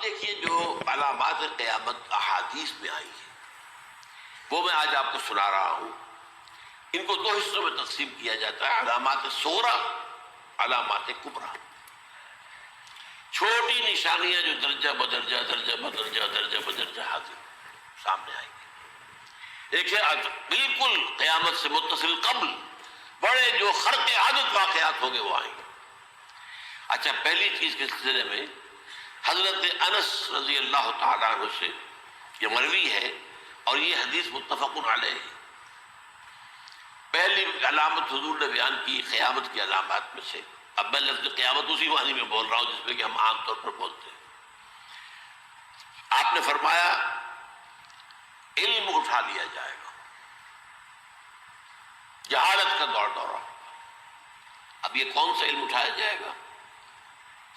دیکھیے جو علامات قیامت احادیث میں آئی ہے وہ میں آج آپ کو سنا رہا ہوں. ان کو 2 حصوں میں تقسیم کیا جاتا ہے: علامات صغریٰ، علامات کبریٰ. چھوٹی نشانیاں جو درجہ بدرجہ درجہ بدرجہ درجہ بدرجہ حاضر سامنے آئیں گے. ایک ہے بالکل قیامت سے متصل قبل بڑے جو خرق عادت واقعات ہوں گے وہ آئیں گے. اچھا، پہلی چیز کے سلسلے میں حضرت انس رضی اللہ تعالیٰ عنہ سے یہ مروی ہے اور یہ حدیث متفق علیہ ہے. پہلی علامت حضور نے بیان کی قیامت کی علامات میں سے. اب میں لفظ قیامت اسی معنی میں بول رہا ہوں جس میں کہ ہم عام طور پر بولتے ہیں. آپ نے فرمایا علم اٹھا لیا جائے گا، جہالت کا دور دورہ. اب یہ کون سا علم اٹھایا جائے گا؟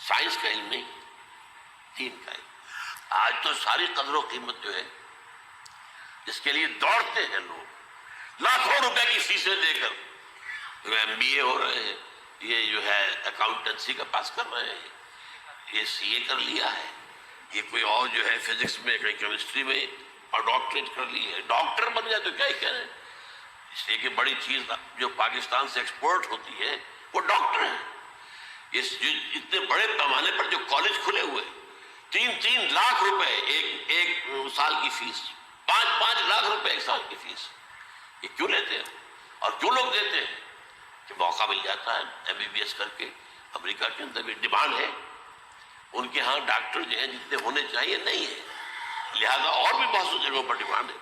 سائنس کا علم نہیں، دین کا علم. آج تو ساری قدر و قیمت جو ہے جس کے لیے دوڑتے ہیں لوگ، لاکھوں روپے کی فیسیں دے کر MBA ہو رہے ہیں، یہ جو ہے اکاؤنٹنسی کا پاس کر رہے ہیں، یہ CA کر لیا ہے، یہ کوئی اور جو ہے فزکس میں، کوئی کیمسٹری میں اور ڈاکٹریٹ کر لی ہے. ڈاکٹر بن جائے تو کیا ہی کہیں. اس لیے کہ بڑی چیز جو پاکستان سے ایکسپورٹ ہوتی ہے وہ ڈاکٹر ہیں. اتنے بڑے پیمانے پر جو کالج کھلے ہوئے، 3 لاکھ روپے ایک سال کی فیس، 5 لاکھ روپے ایک سال کی فیس. یہ کیوں لیتے ہیں اور کیوں لوگ دیتے ہیں؟ کہ موقع مل جاتا ہے MBBS کر کے. امریکہ کے اندر بھی ڈیمانڈ ہے، ان کے ہاں ڈاکٹر جو ہیں جتنے ہونے چاہیے نہیں ہے، لہذا اور بھی بہت سی جگہوں پر ڈیمانڈ ہے.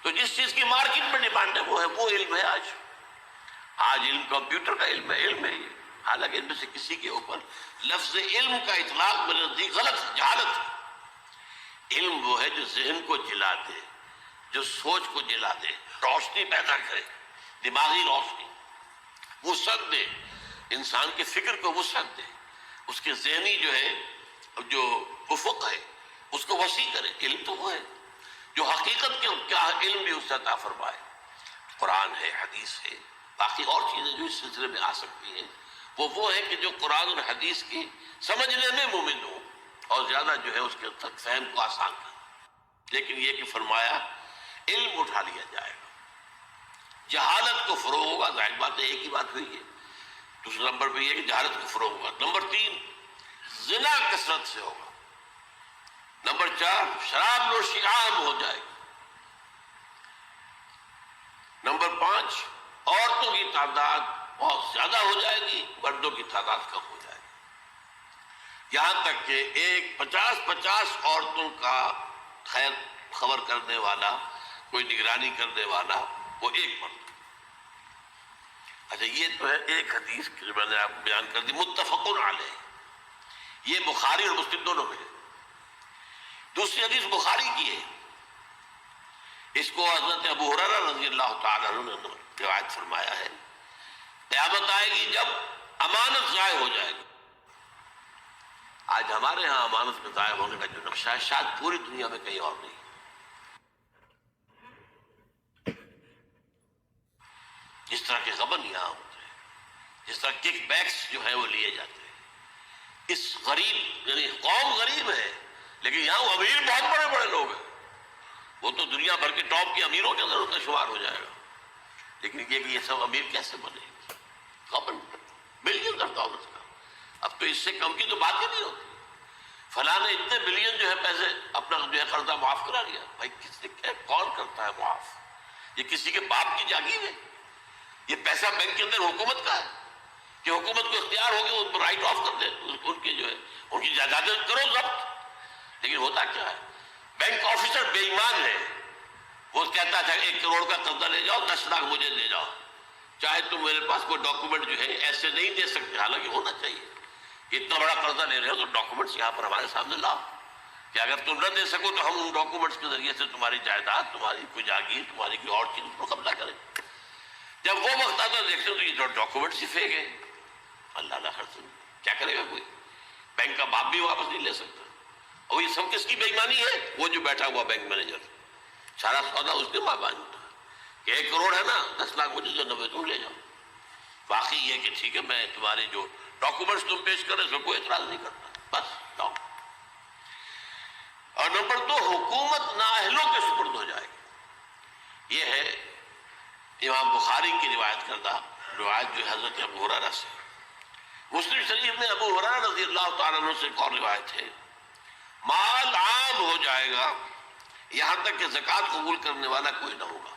تو جس چیز کی مارکیٹ میں ڈیمانڈ ہے وہ علم ہے. آج علم کمپیوٹر کا علم ہے یہ. حالانکہ ان میں سے کسی کے اوپر لفظ علم کا اطلاق میرے نزدیک غلط ہے، جہالت ہے. علم وہ ہے جو ذہن کو جلا دے، جو سوچ کو جلا دے، روشنی پیدا کرے، دماغی روشنی، وسعت دے، انسان کے فکر کو وسعت دے، اس کے ذہنی جو ہے جو افق ہے اس کو وسیع کرے. علم تو وہ ہے جو حقیقت کے کیا علم بھی اس سے عطا فرمائے. قرآن ہے، حدیث ہے، باقی اور چیزیں جو اس سلسلے میں آ سکتی ہیں وہ ہے کہ جو قرآن اور حدیث کی سمجھنے میں مومن ہو اور زیادہ جو ہے اس کے تک فہم کو آسان کرے. لیکن یہ کہ فرمایا علم اٹھا لیا جائے گا، جہالت کو فروغ ہوگا. ظاہر بات ہے، ایک ہی بات ہوئی ہے. دوسرے نمبر پہ یہ کہ جہالت کو فروغ ہوگا. نمبر 3 زنا کثرت سے ہوگا. نمبر 4 شراب نوشی عام ہو جائے گی. نمبر 5 عورتوں کی تعداد بہت زیادہ ہو جائے گی، مردوں کی تعداد کم ہو جائے گی. یہاں تک کہ 50 عورتوں کا خیر خبر کرنے والا، کوئی نگرانی کرنے والا، وہ ایک مرد. اچھا، یہ تو ہے ایک حدیث جو میں نے آپ کو بیان کر دی، متفق علیہ. یہ بخاری اور مسلم دونوں میں ہے. دوسری حدیث بخاری کی ہے، اس کو حضرت ابو ہریرہ رضی اللہ تعالیٰ عنہ نے روایت فرمایا ہے. قیامت آئے گی جب امانت ضائع ہو جائے گی. آج ہمارے ہاں امانت میں ضائع ہونے کا جو نقشہ ہے شاید پوری دنیا میں کہیں اور نہیں. جس طرح کے غبن یہاں ہوتے ہیں، جس طرح کک بیکس جو ہیں وہ لیے جاتے ہیں. اس غریب یعنی قوم غریب ہے لیکن یہاں وہ امیر بہت بڑے بڑے لوگ ہیں. وہ تو دنیا بھر کے ٹاپ کے امیروں کے اندر ان کا شمار ہو جائے گا. لیکن یہ کہ یہ سب امیر کیسے بنے؟ غبن بلین آف ڈالرز کا. اب تو اس سے کم کی تو بات ہی نہیں ہوتی. فلاں نے اتنے بلین جو ہے پیسے اپنا جو ہے قرضہ معاف کرا لیا. بھائی کس نے کیا، کون کرتا ہے معاف؟ یہ کسی کے باپ کی جاگیر ہے؟ یہ پیسہ بینک کے اندر حکومت کا ہے کہ حکومت کو اختیار ہو کے ان کو رائٹ آف کر دے، ان کی جو ہے ان کی جائیدادیں کرو ضبط. لیکن ہوتا کیا ہے، بینک آفیسر بے ایمان ہے. وہ کہتا تھا 1 کروڑ کا قرضہ لے جاؤ، 10 لاکھ مجھے دے جاؤ، چاہے تم میرے پاس کوئی ڈاکومنٹ جو ہے ایسے نہیں دے سکتے. حالانکہ ہونا چاہیے کہ اتنا بڑا قرضہ لے رہے ہو تو ڈاکومنٹس یہاں پر ہمارے سامنے لاؤ کہ اگر تم نہ دے سکو تو ہم ان ڈاکومنٹس کے ذریعے سے تمہاری جائیداد، تمہاری کوئی جاگیر، تمہاری کوئی اور چیز کو قبضہ کریں. جب وہ وقت آتا دیکھتے تو یہ ڈاکومنٹس ہی فیک ہے. اللہ نہ خرچ کیا کرے گا کوئی؟ بینک کا باپ بھی واپس نہیں لے سکتا. اور یہ سب کس کی بے ایمانی ہے؟ وہ جو بیٹھا ہوا بینک مینیجر، سارا سودا اس کے ماں باپ ہوتا ہے کہ 1 کروڑ ہے نا، 10 لاکھ مجھے جو 90 تم لے جاؤ. باقی یہ کہ ٹھیک ہے میں تمہارے جو ڈاکومنٹس تم پیش کر رہے اس میں کوئی اعتراض نہیں کرتا، بس جاؤ. اور نمبر 2 حکومت نااہلوں کے سپرد ہو جائے گی۔ یہ ہے امام بخاری کی روایت کردہ روایت جو حضرت ابو ہریرہ سے۔ مسلم شریف میں ابو ہریرہ رضی اللہ تعالیٰ عنہ سے ایک اور روایت ہے، مال عام ہو جائے گا یہاں تک کہ زکوٰۃ قبول کرنے والا کوئی نہ ہوگا۔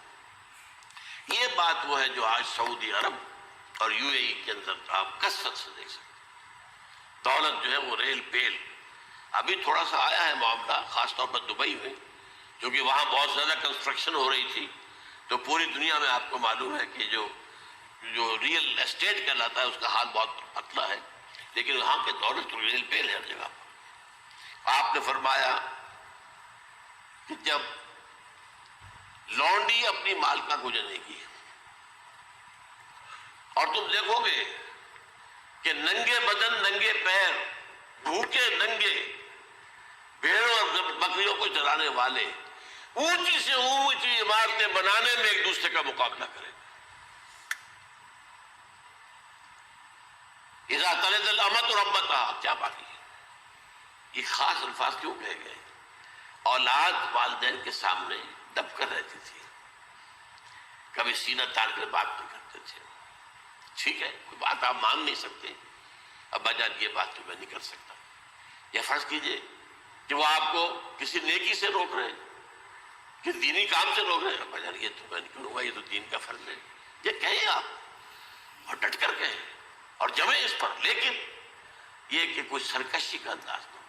یہ بات وہ ہے جو آج سعودی عرب اور یو اے ای کے اندر آپ کثرت سے دیکھ سکتے ہیں۔ دولت جو ہے وہ ریل پیل، ابھی تھوڑا سا آیا ہے معاملہ خاص طور پر دبئی میں، کیونکہ وہاں بہت زیادہ کنسٹرکشن ہو رہی تھی، تو پوری دنیا میں آپ کو معلوم ہے کہ جو ریئل اسٹیٹ کہلاتا ہے اس کا حال بہت پتلا ہے، لیکن وہاں کے دولت تو ریل پیل ہے ہر جگہ پر۔ آپ نے فرمایا کہ جب لونڈی اپنی مالکہ کو جنے گی اور تم دیکھو گے کہ ننگے بدن ننگے پیر بھوکے ننگے بھیڑوں اور بکریوں کو چرانے والے اونچی سے اونچی عمارتیں بنانے میں ایک دوسرے کا مقابلہ کریں، اذا تلد الامۃ ربتها، کیا بات ہے؟ یہ خاص الفاظ کیوں کہے گئے؟ اولاد والدین کے سامنے دب کر رہتی تھی، کبھی سینہ تان کر بات نہیں کرتے تھے۔ ٹھیک ہے، کوئی بات آپ مان نہیں سکتے، ابا جان یہ بات تو میں نہیں کر سکتا، یا فرض کیجئے کہ وہ آپ کو کسی نیکی سے روک رہے ہیں، کسی دینی کام سے روک رہے ہیں، ابا جان یہ تو میں نہیں کروں گا، یہ تو دین کا فرض ہے، یہ کہیں آپ اور ڈٹ کر کہیں اور جمیں اس پر، لیکن یہ کہ کوئی سرکشی کا انداز نہ ہو،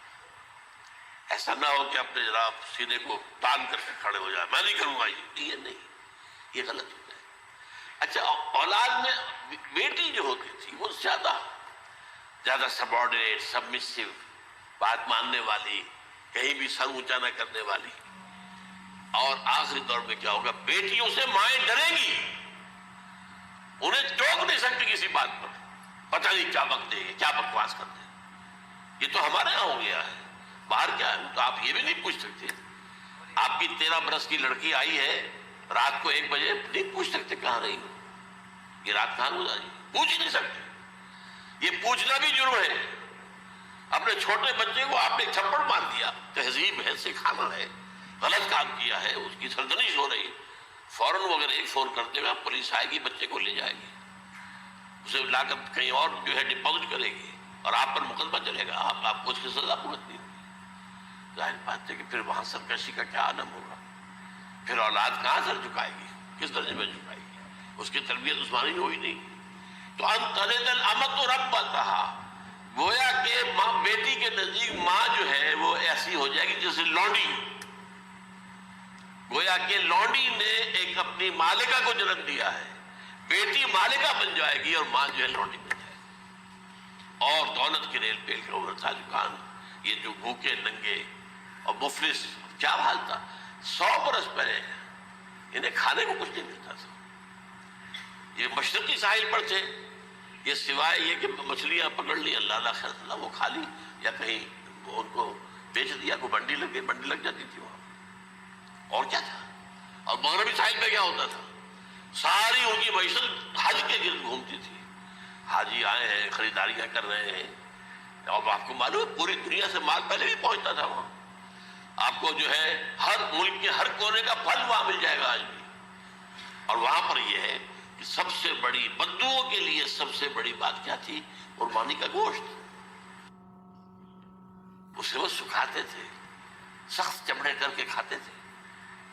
ایسا نہ ہو کہ اپنے جناب سینے کو تان کر کے کھڑے ہو جائے، میں نہیں کروں گا، یہ نہیں، یہ غلط ہوتا ہے۔ اچھا، اولاد میں بیٹی جو ہوتی تھی وہ زیادہ سبارڈینیٹ، سبمسیو، بات ماننے والی، کہیں بھی سر اونچا نہ کرنے والی، اور آخری دور میں کیا ہوگا، بیٹیوں سے مائیں ڈریں گی، انہیں ٹوک نہیں سکتی کسی بات پر، پتہ نہیں کیا بک دے گی، کیا بکواس کر دے گی۔ یہ تو ہمارے ہاں ہو گیا ہے، باہر کیا ہے تو آپ یہ بھی نہیں پوچھ سکتے، آپ کی 13 برس کی لڑکی آئی ہے رات کو 1 بجے، نہیں پوچھ سکتے کہاں رہی ہو، یہ رات کہاں گزاری، پوچھ ہی نہیں سکتے۔ یہ پوچھنا بھی جرم ہے۔ اپنے چھوٹے بچے کو آپ نے تھپڑ مار دیا، تہذیب ہے، سکھانا ہے، غلط کام کیا ہے، اس کی سرزنش ہو رہی، فوراً وہ اگر ایک فون کرتے ہوئے پولیس آئے گی، بچے کو لے جائے گی، اسے لا کر کہیں اور جو ہے ڈپازٹ کرے گی اور آپ پر مقدمہ چلے گا، آپ کو اس کی سزا بھگتنی ہوگی۔ ظاہر بات ہے کہ پھر وہاں سرکشی کا کیا عالم ہوگا، پھر اولاد کہاں سر جھکائے گی، کس درجے میں جھکائے گی، اس کی تربیت عثمانی ہوئی نہیں۔ تو ان تلد الامۃ ربتہا، گویا کہ ماں بیٹی کے نزدیک ماں جو ہے وہ ایسی ہو جائے گی جیسے لونڈی، گویا کہ لونڈی نے ایک اپنی مالکہ کو جنم دیا ہے، بیٹی مالکہ بن جائے گی اور ماں جو ہے لونڈی بن جائے گی، اور دولت کے ریل پیل کے اوپر تاجکان، یہ جو بھوکے ننگے اور مفلس، کیا حال تھا 100 برس پہلے، انہیں کھانے کو کچھ نہیں ملتا تھا۔ یہ مشرقی ساحل پر تھے، یہ سوائے یہ کہ مچھلیاں پکڑ لی، اللہ خیر اللہ وہ کھا لی، یا کہیں ان کو بیچ دیا، کوئی بنڈی لگ گئی، بنڈی لگ جاتی تھی وہاں، اور کیا تھا۔ اور مغربی ساحل پہ کیا ہوتا تھا، ساری ان کی معیشت حج کے گرد گھومتی تھی، حاجی آئے ہیں، خریداریاں کر رہے ہیں، اور آپ کو معلوم ہے پوری دنیا سے مال پہلے بھی پہنچتا تھا وہاں، آپ کو جو ہے ہر ملک کے ہر کونے کا پھل وہاں مل جائے گا آج بھی۔ اور وہاں پر یہ ہے کہ سب سے بڑی بدوؤں کے لیے سب سے بڑی بات کیا تھی، قربانی کا گوشت، اسے وہ سکھاتے تھے، سخت چمڑے کر کے کھاتے تھے،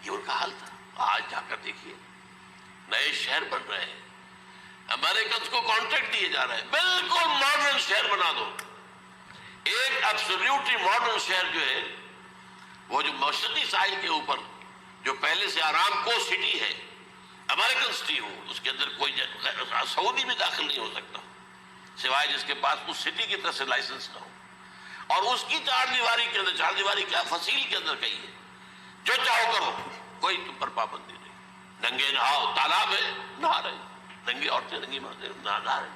یہ ان کا حال تھا۔ آج جا کر دیکھیے نئے شہر بن رہے ہیں، امریکنز کو کانٹریکٹ دیے جا رہے ہیں، بالکل ماڈرن شہر بنا دو، ایک ایبسولوٹلی ماڈرن شہر جو ہے وہ جو مشرقی ساحل کے اوپر جو پہلے سے آرام کو سٹی ہے، امریکن سٹی ہو، اس کے اندر کوئی سعودی بھی داخل نہیں ہو سکتا سوائے جس کے پاس اس سٹی کی طرف سے لائسنس نہ ہو، اور اس کی 4 دیواری کے اندر، 4 دیواری کیا فصیل کے اندر کہی ہے، جو چاہو کرو، کوئی تم پر پابندی نہیں، ننگے نہاؤ، تالاب ہے نہا رہے، ننگی عورتیں ننگی مردیں نہا رہے،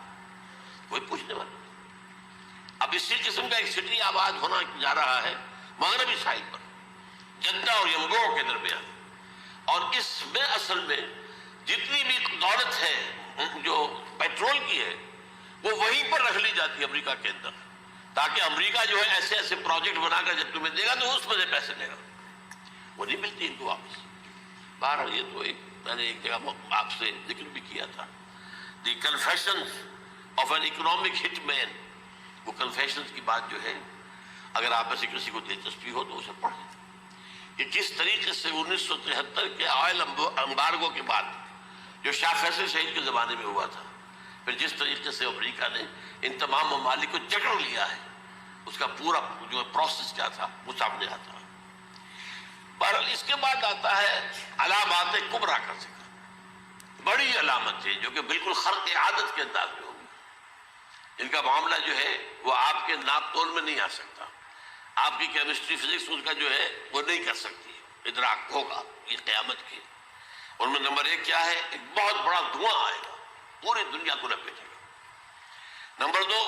کوئی پوچھنے والا۔ اب اسی قسم کا ایک سٹی آباد ہونا جا رہا ہے مغربی ساحل پر، جدہ اور یمگو کے درمیان، اور اس میں اصل میں جتنی بھی دولت ہے جو پیٹرول کی ہے وہ وہیں پر رکھ لی جاتی ہے امریکہ کے اندر، تاکہ امریکہ جو ہے ایسے ایسے پروجیکٹ بنا کر جب تمہیں دے گا تو اس میں سے پیسے دے گا، وہ نہیں ملتی ان کو واپس۔ بہرحال یہ تو میں نے ایک جگہ آپ سے ذکر بھی کیا تھا، دی کنفیشنز آف این اکنامک ہٹ مین، وہ کنفیشنز کی بات جو ہے اگر آپ میں سے کسی کو دلچسپی ہو تو اسے پڑھیں، کہ کس طریقے سے 1973 کے آئل امبارگو کے بعد جو شاہ فیصل شہید کے زمانے میں ہوا تھا، پھر جس طریقے سے امریکہ نے ان تمام ممالک کو جکڑ لیا ہے، اس کا پورا جو پروسیس کیا تھا وہ سامنے آتا ہے۔ بہرحال اس کے بعد آتا ہے علامات کبریٰ کا ذکر، بڑی علامت ہے جو کہ بالکل خرق عادت کے انداز میں ہوگی، ان کا معاملہ جو ہے وہ آپ کے ناپ تول میں نہیں آ سکتا، آپ کی کیمسٹری فزکس اس کا جو ہے وہ نہیں کر سکتی، ادراک ہوگا یہ قیامت کی۔ ان میں نمبر 1 کیا ہے؟ ایک بہت بڑا دھواں آئے گا، پوری دنیا کو لپیٹے گا۔ نمبر 2،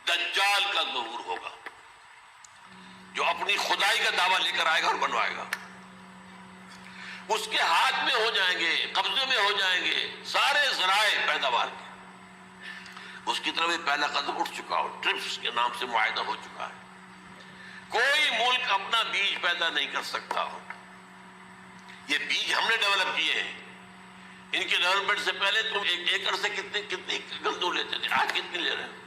دجال کا ظہور ہوگا، جو اپنی خدائی کا دعویٰ لے کر آئے گا اور بنوائے گا، اس کے ہاتھ میں ہو جائیں گے، قبضے میں ہو جائیں گے سارے ذرائع پیداوار کے۔ اس کی طرف پہلا قدم اٹھ چکا ہو، ٹرپس کے نام سے معاہدہ ہو چکا ہے، کوئی ملک اپنا بیج پیدا نہیں کر سکتا ہو، یہ بیج ہم نے ڈیولپ کیے ہیں، ان کے ڈیولپمنٹ سے پہلے تم ایک ایکڑ سے کتنی گندم لیتے تھے، آج کتنی لے رہے ہیں؟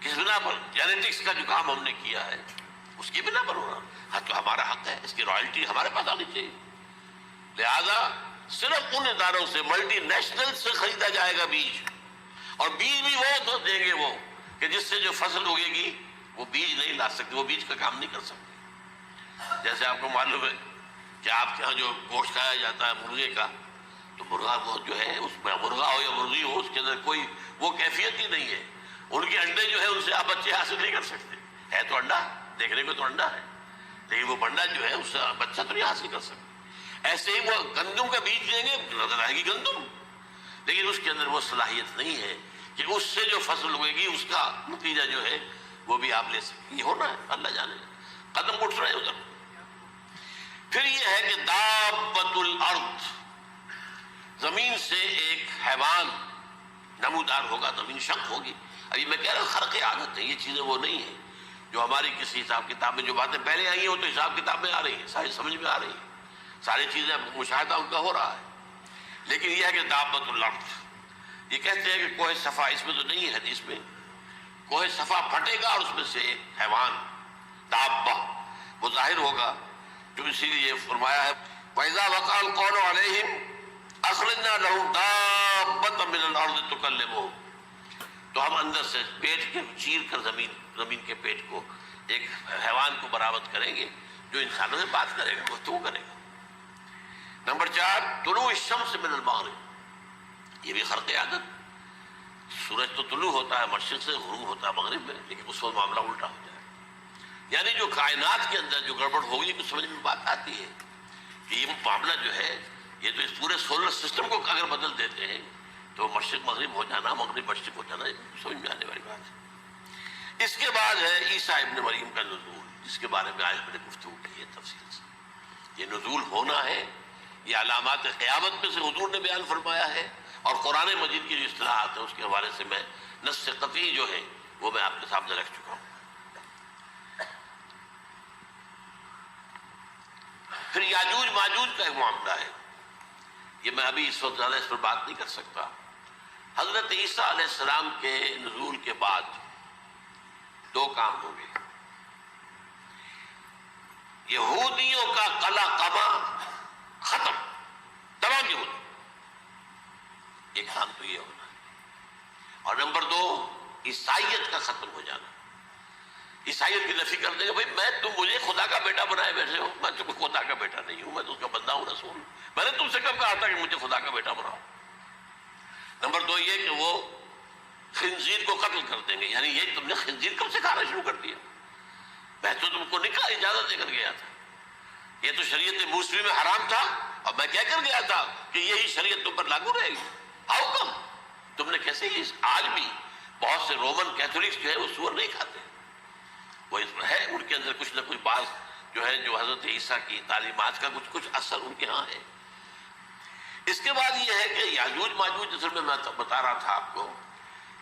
کس بنا پر؟ جینیٹکس کا جو کام ہم نے کیا ہے اس کی بنا پر ہو رہا، ہاں تو ہمارا حق ہے، اس کی رائلٹی ہمارے پاس آنی چاہیے۔ لہذا صرف ان اداروں سے، ملٹی نیشنل سے خریدا جائے گا بیج، اور بیج بھی وہ تو دیں گے وہ کہ جس سے جو فصل اگے گی وہ بیج نہیں لا سکتے، وہ بیج کا کام نہیں کر سکتے۔ جیسے آپ کو معلوم ہے کہ آپ کے ہاں جو گوشت کھایا جاتا ہے مرغے کا، تو مرغا وہ جو ہے اس میں مرغا ہو یا مرغی ہو، اس کے اندر کوئی وہ کیفیت ہی نہیں ہے، ان کے انڈے جو ہے ان سے آپ بچے حاصل نہیں کر سکتے، ہے تو انڈا، دیکھنے کو تو انڈا ہے لیکن وہ بنڈا جو ہے اس سے بچہ تو نہیں حاصل کر سکتے۔ ایسے ہی وہ گندم کا بیج دیں گے، نظر آئے گی گندم، لیکن اس کے اندر وہ صلاحیت نہیں ہے کہ اس سے جو فصل ہوئے گی اس کا نتیجہ جو ہے وہ بھی آپ لے سکیں۔ یہ ہونا ہے، اللہ جانے، قدم اٹھ رہے ہیں ادھر۔ پھر یہ ہے کہ دابۃ الارض، زمین سے ایک حیوان نمودار ہوگا، زمین شق ہوگی۔ ابھی میں کہہ رہا ہوں خرق عادت ہے، یہ چیزیں وہ نہیں ہیں جو ہماری کسی حساب کتاب میں جو باتیں پہلے آئی ہیں وہ تو حساب کتاب میں آ رہی ہیں، ساری سمجھ میں آ رہی ہیں، ساری چیزیں مشاہدہ ان کا ہو رہا ہے۔ لیکن یہ ہے کہ دابۃ الارض، یہ کہتے ہیں کہ کوہ صفا، اس میں تو نہیں ہے حدیث میں، کوہ صفا پھٹے گا اور اس میں سے ایک حیوان دابہ وہ ظاہر ہوگا، جو اسی لیے فرمایا ہے وَإِذَا وَقَعَ الْقَوْلُ عَلَيْهِمْ أَخْرَجْنَا لَهُمْ دَابَّةً مِّنَ الْأَرْضِ تُكَلِّمُهُمْ، تو ہم اندر سے پیٹ کے چیر کر زمین کے پیٹ کو ایک حیوان کو برآمد کریں گے جو انسانوں سے بات کرے گا، گفتگو کرے گا۔ نمبر 4، طلوع الشمس من المغرب، یہ بھی خرق عادت، سورج تو طلوع ہوتا ہے مشرق سے، غروب ہوتا ہے مغرب میں، لیکن اس وقت معاملہ الٹا ہو جائے، یعنی جو کائنات کے اندر جو گڑبڑ ہوگی کچھ سمجھ میں بات آتی ہے کہ یہ معاملہ جو ہے یہ تو اس پورے سولر سسٹم کو اگر بدل دیتے ہیں تو مشرق مغرب ہو جانا، مغرب مشرق ہو جانا، سمجھ میں آنے والی بات ہے۔ اس کے بعد ہے عیسیٰ ابن مریم کا نزول، جس کے بارے میں آج میں نے گفتگو کی ہے تفصیل سے۔ یہ نزول ہونا ہے، یہ علامات قیامت میں سے حضور نے بیان فرمایا ہے، اور قرآن مجید کی جو اصطلاحات ہیں اس کے حوالے سے میں نص قطعی جو ہے وہ میں آپ کے سامنے رکھ چکا ہوں۔ پھر یاجوج ماجوج کا ایک معاملہ ہے، یہ میں ابھی اس وقت زیادہ اس پر بات نہیں کر سکتا۔ حضرت عیسیٰ علیہ السلام کے نزول کے بعد 2 کام ہوں گے، یہودیوں کا قلع قمع ختم، تمام یہود، ایک کام تو یہ ہونا ہے، اور نمبر 2 عیسائیت کا ختم ہو جانا، عیسائیت کی نفی کر دیں گے، بھائی تم مجھے خدا کا بیٹا بنائے بیٹھے ہو، میں تم خدا کا بیٹا نہیں ہوں، میں تو اس کا بندہ ہوں، رسول ہوں، میں نے تم سے کب کہا تھا کہ مجھے خدا کا بیٹا بناؤ۔ نمبر 2 یہ کہ وہ خنزیر کو قتل کر دیں گے، یعنی یہ تم نے خنزیر کب سے کھانا شروع کر دیا؟ میں تو تم کو نکاح اجازت دے کر گیا تھا، یہ تو شریعت موسوی میں حرام تھا، اور میں کہہ کر گیا تھا کہ یہی شریعت تم پر لاگو رہے گی، ہاؤ کم تم نے کیسے یہ؟ آج بھی بہت سے رومن کیتھولکس جو ہے وہ سور نہیں کھاتے، وہ ہے ان کے اندر کچھ نہ کچھ بات جو ہے جو حضرت عیسیٰ کی تعلیمات کا کچھ اثر ان کے ہاں ہے۔ اس کے بعد یہ ہے کہ یاجوج ماجوج، جیسے میں بتا رہا تھا آپ کو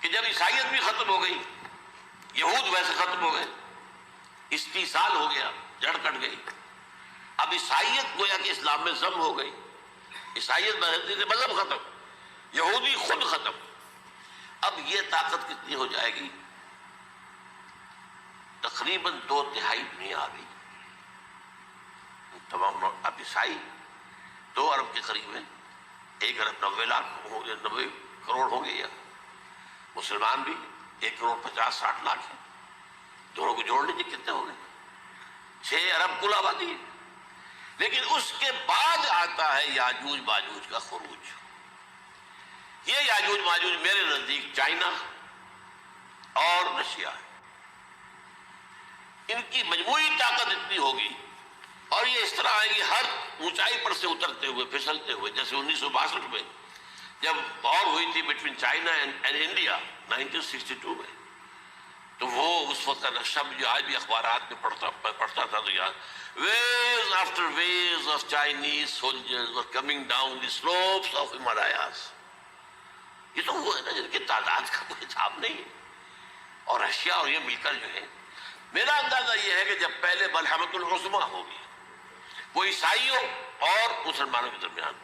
کہ جب عیسائیت بھی ختم ہو گئی، یہود ویسے ختم ہو گئے، استیصال ہو گیا، جڑ کٹ گئی. اب عیسائیت گویا کہ اسلام میں ضم ہو گئی. عیسائیت مذہب ختم، یہودی خود ختم. اب یہ طاقت کتنی ہو جائے گی؟ تقریباً 2/3 دنیا آ گئی. تمام اب عیسائی 2 ارب کے قریب ہیں، 1 ارب 90 لاکھ ہو گئے، 90 کروڑ ہو گئے. یا مسلمان بھی 1 کروڑ 50-60 لاکھ ہیں. دونوں کو جوڑ لیجیے کتنے ہو گئے؟ 6 ارب کل آبادی ہے. لیکن اس کے بعد آتا ہے یاجوج ماجوج کا خروج. یہ یاجوج ماجوج میرے نزدیک چائنا اور رشیا ہے. ان کی مجموعی طاقت اتنی ہوگی اور یہ اس طرح آئے گی ہر اونچائی پر سے اترتے ہوئے، پھسلتے ہوئے. جیسے 1962 میں جب وار ہوئی تھی بٹوین چائنا اینڈ انڈیا 1962 میں، تو وہ اس وقت کا نقشہ جو آج بھی اخبارات میں پڑھتا تھا تو یاد، waves after waves of Chinese soldiers were coming down the slopes of Himalayas. یہ تو وہ ہے نا جن کی تعداد کا کوئی حساب نہیں ہے. اور رشیا اور یہ مل کر جو ہے، میرا اندازہ یہ ہے کہ جب پہلے ملحمۃ العظمیٰ ہوگی وہ عیسائیوں اور مسلمانوں کے درمیان،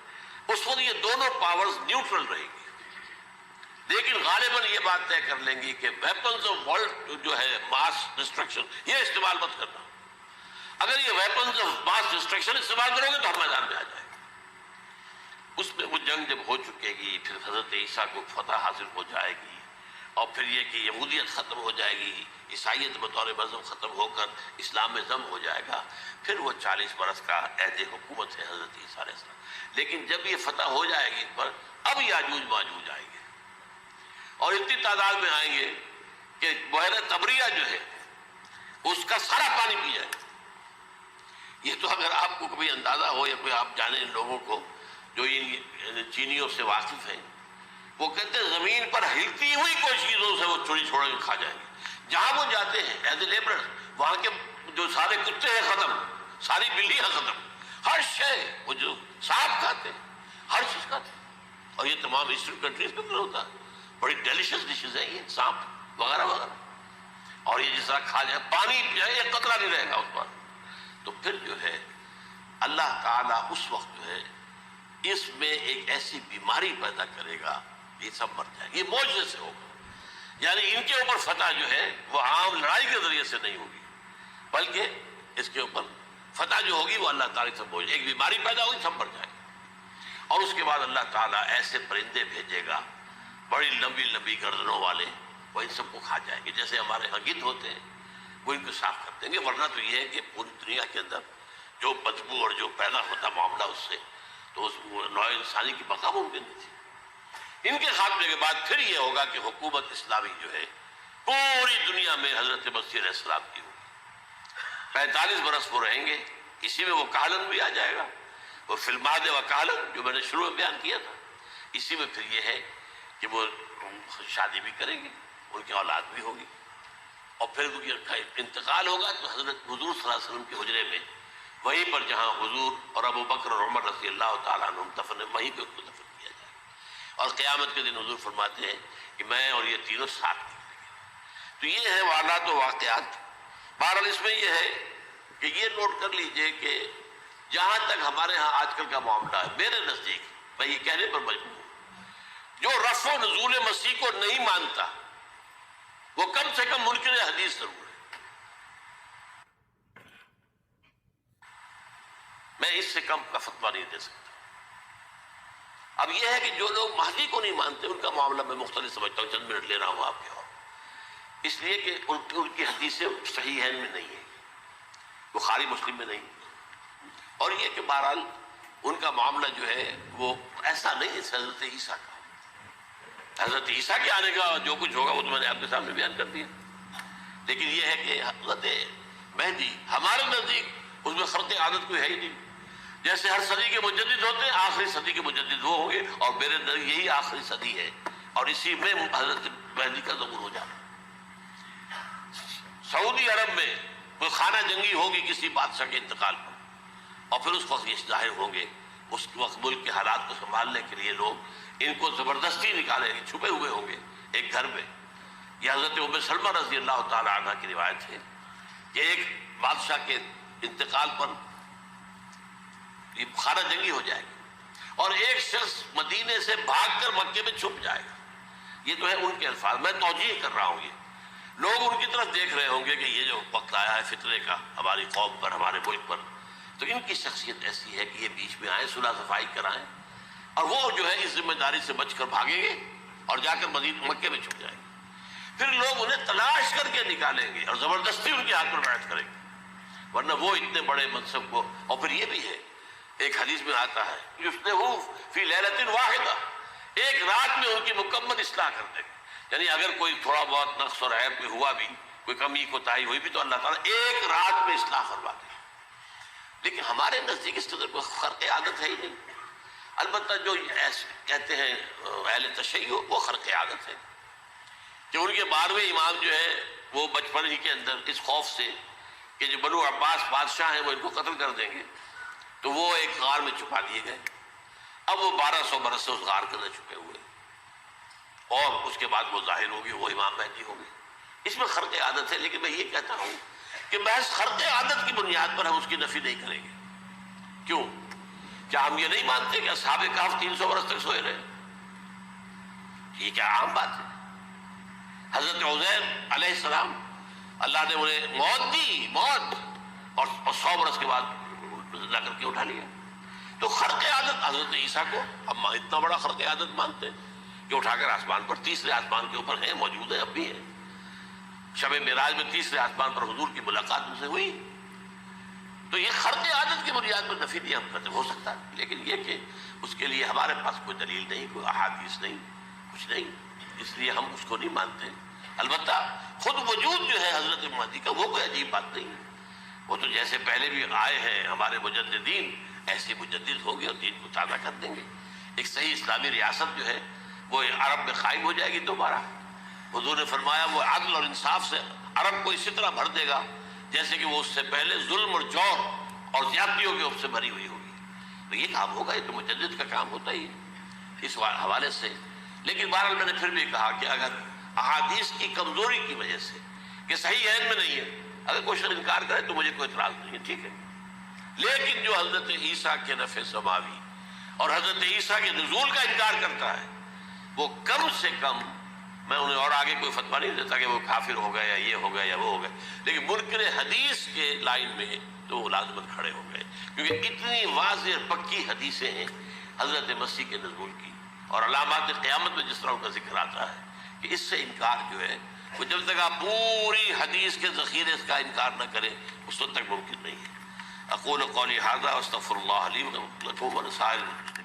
اس وقت یہ دونوں پاورز نیوٹرل رہے گی. لیکن غالباً یہ بات طے کر لیں گی کہ ویپنز آف ورلڈ جو ہے ماس ڈسٹرکشن، یہ استعمال مت کرنا. اگر یہ ویپنز آف ماس ڈسٹرکشن استعمال کرو گے تو ہم میدان میں آ جائیں گے. اس میں وہ جنگ جب ہو چکے گی، پھر حضرت عیسیٰ کو فتح حاصل ہو جائے گی، اور پھر یہ کہ یہودیت ختم ہو جائے گی، عیسائیت بطور مذہب ختم ہو کر اسلام میں ضم ہو جائے گا. پھر وہ 40 برس کا عہد حکومت ہے حضرت عیسیٰ علیہ السلام. لیکن جب یہ فتح ہو جائے گی پر اب یاجوج ماجوج آئیں گے اور اتنی تعداد میں آئیں گے کہ بحیرہ طبریہ جو ہے اس کا سارا پانی پی جائے گا. یہ تو اگر آپ کو کبھی اندازہ ہو یا کوئی آپ جانے ان لوگوں کو جو ان چینیوں سے واقف ہیں، وہ کہتے ہیں زمین پر ہلتی ہوئی کوئی چیزوں سے وہ چوری چھوڑ کے کھا جائیں گے. جہاں وہ جاتے ہیں ایز اے لیبرر، وہاں کے جو سارے کتے ہیں ختم، ساری بلیاں ختم، ہر شے وہ جو سانپ کھاتے ہیں، ہر چیز کھاتے ہیں. اور یہ تمام ایسٹرن کنٹریز کے اندر ہوتا ہے. بڑی ڈیلیشس ڈشز ہیں یہ سانپ وغیرہ وغیرہ. اور یہ جس طرح کھا جائے، پانی پی جائے، ایک قطرہ نہیں رہے گا اس پر. تو پھر جو ہے اللہ تعالیٰ اس وقت جو ہے اس میں ایک ایسی بیماری پیدا کرے گا، یہ سب مر جائے گا. یہ معجزے سے ہوگا. یعنی ان کے اوپر فتح جو ہے وہ عام لڑائی کے ذریعے سے نہیں ہوگی، بلکہ اس کے اوپر فتح جو ہوگی وہ اللہ تعالیٰ سے بوجھ، ایک بیماری پیدا ہوگی، سب مر جائے گا. اور اس کے بعد اللہ تعالیٰ ایسے پرندے بھیجے گا بڑی لمبی لمبی گردنوں والے، وہ ان سب کو کھا جائیں گے. جیسے ہمارے یہاں گدھ ہوتے ہیں وہ ان کو صاف کر دیں گے. ورنہ تو یہ ہے کہ پوری دنیا کے اندر جو بدبو اور جو پیدا ہوتا معاملہ اس سے، تو اس نوع انسانی کی بقا ممکن نہیں تھی. ان کے خاتمے کے بعد پھر یہ ہوگا کہ حکومت اسلامی جو ہے پوری دنیا میں حضرت مسیح علیہ السلام کی ہوگی. 45 برس وہ رہیں گے. اسی میں وہ کہلن بھی آ جائے گا، وہ فی المہد و کہلن جو میں نے شروع میں بیان کیا تھا. اسی میں پھر یہ ہے کہ وہ شادی بھی کریں گے، ان کی اولاد بھی ہوگی، اور پھر ان کا انتقال ہوگا تو حضرت حضور صلی اللہ علیہ وسلم کے حجرے میں، وہیں پر جہاں حضور اور ابو بکر اور عمر رضی اللہ تعالیٰ عنہ دفن ہے، وہیں پہ ان کو دفن کیا جائے. اور قیامت کے دن حضور فرماتے ہیں کہ میں اور یہ تینوں ساتھ نکلیں گے. تو یہ ہے واقعات و واقعات. بہرحال اس میں یہ ہے کہ یہ نوٹ کر لیجئے کہ جہاں تک ہمارے ہاں آج کل کا معاملہ ہے، میرے نزدیک میں یہ کہنے پر مجبور ہوں، جو رفع و نزول مسیح کو نہیں مانتا وہ کم سے کم منکر حدیث ضرور ہے. میں اس سے کم کا فتویٰ نہیں دے سکتا. اب یہ ہے کہ جو لوگ مہدی کو نہیں مانتے ان کا معاملہ میں مختلف سمجھتا ہوں. چند منٹ لے رہا ہوں آپ کے، اس لیے کہ ان کی حدیثیں صحیح ہیں میں نہیں ہے، بخاری مسلم میں نہیں. اور یہ کہ بہرحال ان کا معاملہ جو ہے وہ ایسا نہیں ہے حضرت عیسیٰ کا. حضرت عیسیٰ کے آنے کا جو کچھ ہوگا وہ تو میں نے آپ کے سامنے بیان کر دیا. لیکن یہ ہے کہ حضرت مہدی ہمارے نزدیک اس میں خرق عادت کوئی ہے ہی نہیں. جیسے ہر صدی کے مجدد ہوتے ہیں، آخری صدی کے مجدد وہ ہوں گے، اور میرے نزدیک یہی آخری صدی ہے اور اسی میں حضرت مہدی کا ظہور ہو جانا. سعودی عرب میں کوئی خانہ جنگی ہوگی کسی بادشاہ کے انتقال پر، اور پھر اس وقت یہ ظاہر ہوں گے. اس وقت ملک کے حالات کو سنبھالنے کے لیے لوگ ان کو زبردستی نکالیں گے، چھپے ہوئے ہوں گے ایک گھر میں. یہ حضرت ام سلمہ رضی اللہ تعالی عنہ کی روایت ہے کہ ایک بادشاہ کے انتقال پر یہ خانہ جنگی ہو جائے گی اور ایک شخص مدینے سے بھاگ کر مکے میں چھپ جائے گا. یہ تو ہے ان کے الفاظ، میں توجیہ کر رہا ہوں. یہ لوگ ان کی طرف دیکھ رہے ہوں گے کہ یہ جو وقت آیا ہے فتنے کا ہماری قوم پر، ہمارے ملک پر، تو ان کی شخصیت ایسی ہے کہ یہ بیچ میں آئیں، صلح صفائی کرائیں، اور وہ جو ہے اس ذمہ داری سے بچ کر بھاگیں گے اور جا کر مکے میں چھپ جائیں گے. پھر لوگ انہیں تلاش کر کے نکالیں گے اور زبردستی ان کے ہاتھ پر بیعت کریں گے، ورنہ وہ اتنے بڑے منصب کو. اور پھر یہ بھی ہے، ایک حدیث میں آتا ہے یصلحو فی لیلۃ واحدہ، ایک رات میں ان کی مکمل اصلاح کر دیں گے. یعنی اگر کوئی تھوڑا بہت نقص اور عیب بھی ہوا بھی، کوئی کمی کوتاہی ہوئی بھی، تو اللہ تعالیٰ ایک رات میں اصلاح کروا دے. لیکن ہمارے نزدیک اس قدر کوئی خرق عادت ہے ہی نہیں. البتہ جو کہتے ہیں اہل تشیع، وہ خرق عادت ہے کہ ان کے 12ویں امام جو ہے وہ بچپن ہی کے اندر اس خوف سے کہ جو بنو عباس بادشاہ ہیں وہ ان کو قتل کر دیں گے، تو وہ ایک غار میں چھپا دیے گئے. اب وہ 1200 برس سے اس غار کے اندر چھپے ہوئے، اور اس کے بعد وہ ظاہر ہوگی، وہ امام مہدی ہوگی. اس میں خرق عادت ہے. لیکن میں یہ کہتا ہوں کہ محض خرق عادت کی بنیاد پر ہم اس کی نفی نہیں کریں گے. کیوں؟ کیا ہم یہ نہیں مانتے کہ اصحاب کہف 300 برس تک سوئے رہے؟ یہ کیا عام بات ہے؟ حضرت عزیر علیہ السلام اللہ نے انہیں موت دی، موت، اور 100 برس کے بعد زندہ کر کے اٹھا لیا. تو خرق عادت حضرت عیسیٰ کو ہم اتنا بڑا خرق عادت مانتے ہیں کہ اٹھا کر آسمان پر، تیسرے آسمان کے اوپر ہیں، موجود ہیں، اب بھی ہیں. شب معراج میں تیسرے آسمان پر حضور کی ملاقات ان سے ہوئی. تو یہ خرق عادت کی بنیاد پر نفی نہیں ہم کرتے. ہو سکتا ہے، لیکن یہ کہ اس کے لیے ہمارے پاس کوئی دلیل نہیں، کوئی احادیث نہیں، کچھ نہیں، اس لیے ہم اس کو نہیں مانتے. البتہ خود وجود جو ہے حضرت مہدی کا، وہ کوئی عجیب بات نہیں ہے. وہ تو جیسے پہلے بھی آئے ہیں ہمارے مجددین، ایسے مجدد ہوں گے اور دین کو تازہ کر دیں گے. ایک صحیح اسلامی ریاست جو ہے وہ عرب میں قائم ہو جائے گی دوبارہ. حضور نے فرمایا وہ عدل اور انصاف سے عرب کو اسی طرح بھر دے گا جیسے کہ وہ اس سے پہلے ظلم اور جور اور زیادتیوں کے اوپ سے بھری ہوئی ہوگی. تو یہ کام ہوگا، یہ تو مجدد کا کام ہوتا ہی ہے اس حوالے سے. لیکن بہرحال میں نے پھر بھی کہا کہ اگر احادیث کی کمزوری کی وجہ سے کہ صحیح عین میں نہیں ہے، اگر کوئی شخص انکار کرے تو مجھے کوئی اعتراض نہیں ہے، ٹھیک ہے. لیکن جو حضرت عیسیٰ کے نفع سماوی اور حضرت عیسیٰ کے نزول کا انکار کرتا ہے، وہ کم سے کم، میں انہیں اور آگے کوئی فتویٰ نہیں دیتا کہ وہ کافر ہو گئے یا یہ ہو گئے یا وہ ہو گئے، لیکن منکر حدیث کے لائن میں تو وہ لازمت کھڑے ہو گئے، کیونکہ اتنی واضح اور پکی حدیثیں ہیں حضرت مسیح کے نزول کی، اور علامات قیامت میں جس طرح ان کا ذکر آتا ہے کہ اس سے انکار جو ہے وہ جب تک آپ پوری حدیث کے ذخیرے اس کا انکار نہ کریں اس وقت تک ممکن نہیں ہے. اقول قولی ھذا واستغفر اللہ لی ولکم ولسائر المسلمین.